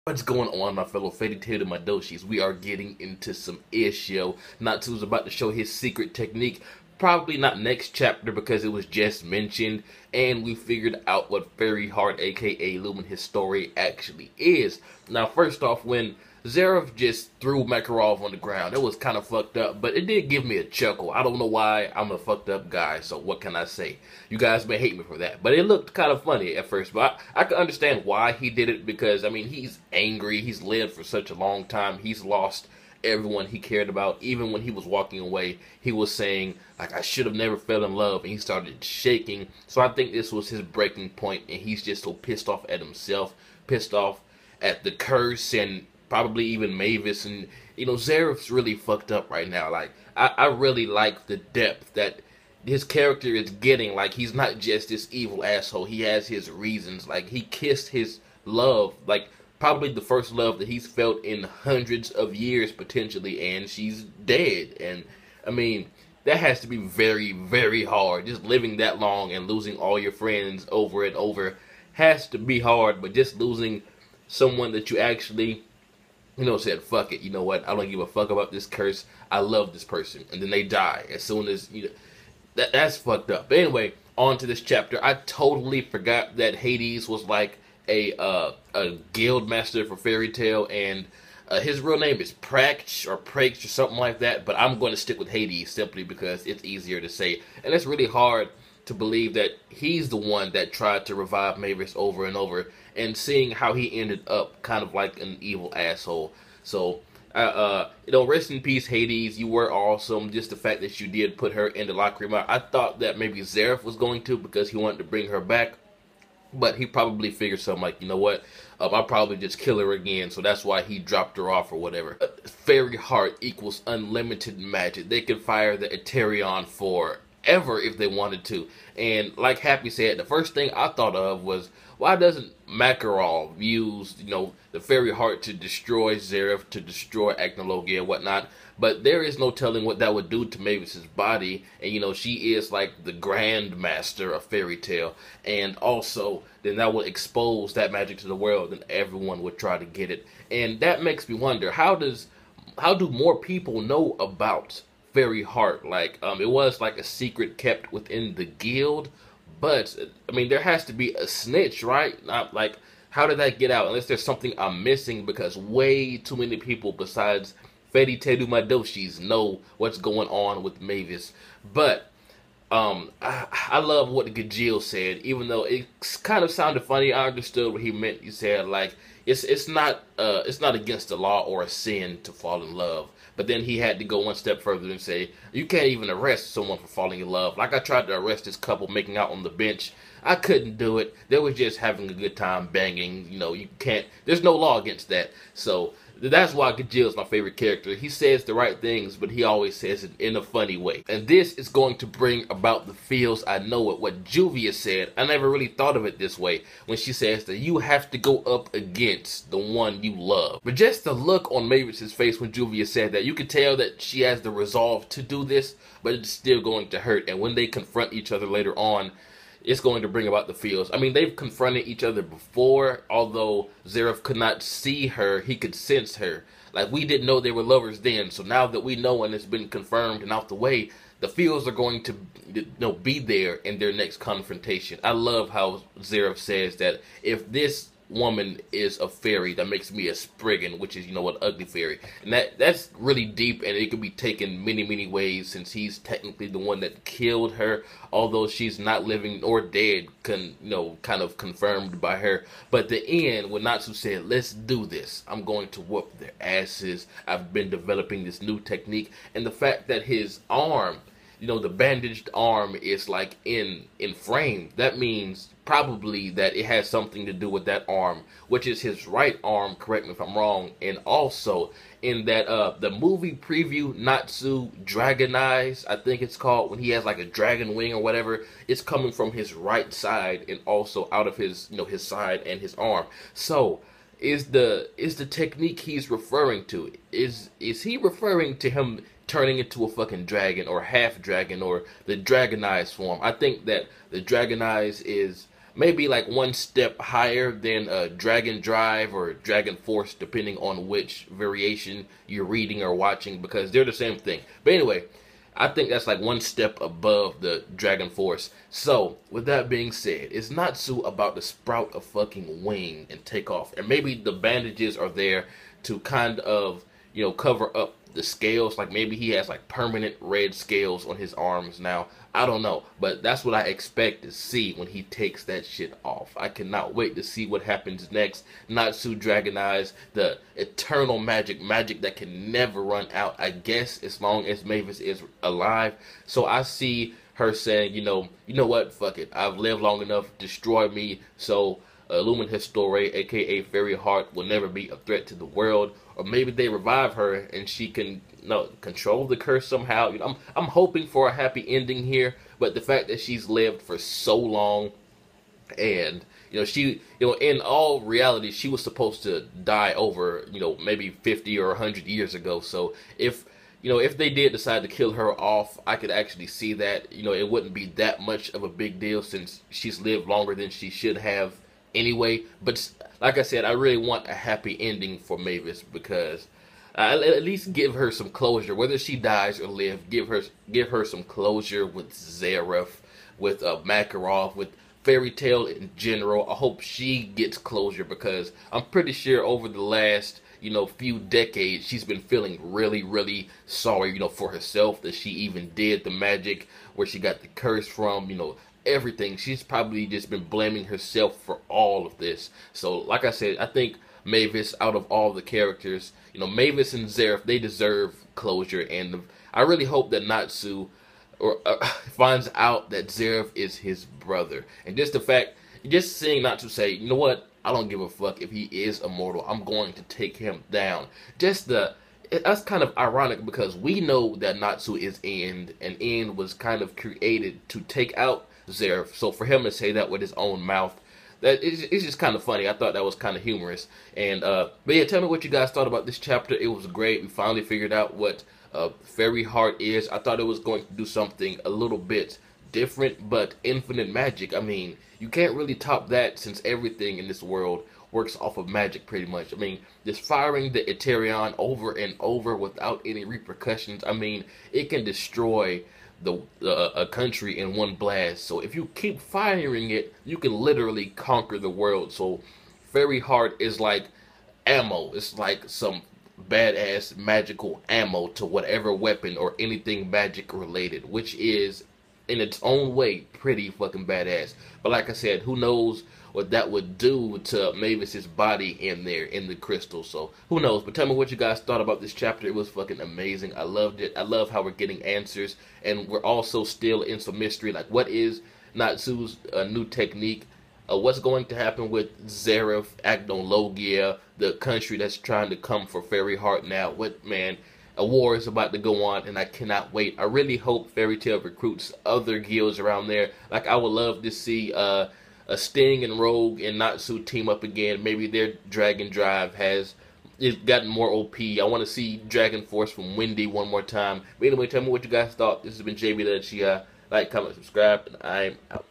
What's going on, my fellow Fairy Tail Madoshis? We are getting into some ish, yo. Natsu's about to show his secret technique. Probably not next chapter because it was just mentioned, and we figured out what Fairy Heart, aka Lumen, his story actually is. Now, first off, when Zeref just threw Makarov on the ground, it was kind of fucked up, but it did give me a chuckle. I don't know why. I'm a fucked up guy, so what can I say? You guys may hate me for that, but it looked kind of funny at first. But I can understand why he did it because, I mean, he's angry. He's lived for such a long time. He's lost everyone he cared about. Even when he was walking away, he was saying, like, I should have never fell in love, and he started shaking. So I think this was his breaking point, and he's just so pissed off at himself, pissed off at the curse, and probably even Mavis. And, you know, Zeref's really fucked up right now. Like, I really like the depth that his character is getting. Like, he's not just this evil asshole. He has his reasons. Like, he kissed his love, like, probably the first love that he's felt in hundreds of years, potentially, and she's dead. And, I mean, that has to be very, very hard. Just living that long and losing all your friends over and over has to be hard, but just losing someone that you actually, you know, said, fuck it, you know what, I don't give a fuck about this curse, I love this person, and then they die as soon as, you know, that's fucked up. But anyway, on to this chapter. I totally forgot that Hades was like a guild master for Fairy Tail, and his real name is Praksh or Praksh or something like that, but I'm going to stick with Hades simply because it's easier to say, and it's really hard to believe that he's the one that tried to revive Mavis over and over, and seeing how he ended up kind of like an evil asshole. So, you know, rest in peace, Hades. You were awesome. Just the fact that you did put her in the Lacrima. I thought that maybe Zeref was going to because he wanted to bring her back, but he probably figured something like, you know what, I'll probably just kill her again, so that's why he dropped her off or whatever. Fairy Heart equals unlimited magic. They could fire the Eterion forever if they wanted to. And like Happy said, the first thing I thought of was, why doesn't Makarov use, you know, the Fairy Heart to destroy Zeref, to destroy Acnologia and whatnot? But there is no telling what that would do to Mavis's body. And, you know, she is like the Grand Master of Fairy Tail. And also, then that would expose that magic to the world and everyone would try to get it. And that makes me wonder, how do more people know about Fairy Heart? Like, it was like a secret kept within the guild. But, I mean, there has to be a snitch, right? Not like, how did that get out? Unless there's something I'm missing, because way too many people besides Fairy Tail Madoshis know what's going on with Mavis. But I love what Gajil said, even though it kind of sounded funny. I understood what he meant. He said, like, it's not against the law or a sin to fall in love. But then he had to go one step further and say, you can't even arrest someone for falling in love. Like, I tried to arrest this couple making out on the bench. I couldn't do it. They were just having a good time banging. You know, you can't, there's no law against that. So that's why Gajil is my favorite character. He says the right things, but he always says it in a funny way. And this is going to bring about the feels. I know it. What Juvia said, I never really thought of it this way, when she says that you have to go up against the one you love. But just the look on Mavis's face when Juvia said that, you could tell that she has the resolve to do this, but it's still going to hurt. And when they confront each other later on, it's going to bring about the feels. I mean, they've confronted each other before, although Zeref could not see her, he could sense her. Like, we didn't know they were lovers then, so now that we know and it's been confirmed and out the way, the feels are going to, you know, be there in their next confrontation. I love how Zeref says that if this woman is a fairy, that makes me a Spriggan, which is, you know, an ugly fairy. And that's really deep, and it could be taken many ways, since he's technically the one that killed her, although she's not living or dead, you know, kind of confirmed by her. But the end, when Natsu said, let's do this, I'm going to whoop their asses, I've been developing this new technique, and the fact that his arm, you know, the bandaged arm is like in frame, that means probably that it has something to do with that arm, which is his right arm, correct me if I'm wrong. And also in that the movie preview, Natsu Dragon Eyes, I think it's called, when he has like a dragon wing or whatever, it's coming from his right side and also out of his, you know, his side and his arm. So is the technique he's referring to, is he referring to him turning into a fucking dragon or half dragon or the Dragon Eyes form? I think that the Dragon Eyes is maybe like one step higher than Dragon Drive or Dragon Force, depending on which variation you're reading or watching, because they're the same thing. But anyway, I think that's like one step above the Dragon Force. So, with that being said, is Natsu about to sprout a fucking wing and take off? And maybe the bandages are there to kind of, you know, cover up the scales. Like maybe he has like permanent red scales on his arms now. I don't know. But that's what I expect to see when he takes that shit off. I cannot wait to see what happens next. Natsu Dragon Eyes, the eternal magic that can never run out, I guess, as long as Mavis is alive. So I see her saying, you know what, fuck it. I've lived long enough, destroy me, so Lumen Histore, aka Fairy Heart, will never be a threat to the world. Or maybe they revive her and she can control the curse somehow. You know, I'm hoping for a happy ending here, but the fact that she's lived for so long, and in all reality, she was supposed to die over, maybe 50 or 100 years ago. So if they did decide to kill her off, I could actually see that. It wouldn't be that much of a big deal since she's lived longer than she should have anyway. But like I said, I really want a happy ending for Mavis, because at least give her some closure. Whether she dies or lives, give her some closure with Zeref, with Makarov, with Fairy Tail in general. I hope she gets closure, because I'm pretty sure over the last few decades she's been feeling really, really sorry, for herself, that she even did the magic, where she got the curse from, everything. She's probably just been blaming herself for all of this. So like I said, I think Mavis, out of all the characters, Mavis and Zeref, they deserve closure, and I really hope that Natsu finds out that Zeref is his brother. And just seeing Natsu say, you know what, I don't give a fuck if he is immortal, I'm going to take him down. That's kind of ironic, because we know that Natsu is End, and End was kind of created to take out Zeref. So for him to say that with his own mouth, it's just kind of funny. I thought that was kind of humorous. And but yeah, tell me what you guys thought about this chapter. It was great. We finally figured out what Fairy Heart is. I thought it was going to do something a little bit different, but infinite magic. I mean, you can't really top that, since everything in this world works off of magic pretty much. I mean, just firing the Eterion over and over without any repercussions. I mean, it can destroy a country in one blast. So if you keep firing it, you can literally conquer the world. So Fairy Heart is like ammo. It's like some badass magical ammo to whatever weapon or anything magic related, which is in its own way pretty fucking badass. But like I said, who knows what that would do to Mavis's body in there in the crystal. So who knows? But tell me what you guys thought about this chapter. It was fucking amazing. I loved it. I love how we're getting answers, and we're also still in some mystery. Like, what is Natsu's new technique? What's going to happen with Zeref, Agnologia, the country that's trying to come for Fairy Heart now? A war is about to go on, and I cannot wait. I really hope Fairy Tail recruits other guilds around there. Like, I would love to see a Sting and Rogue and Natsu team up again. Maybe their Dragon Drive has gotten more OP. I want to see Dragon Force from Wendy one more time. But anyway, tell me what you guys thought. This has been jbDAuchiha. Like, comment, subscribe, and I'm out.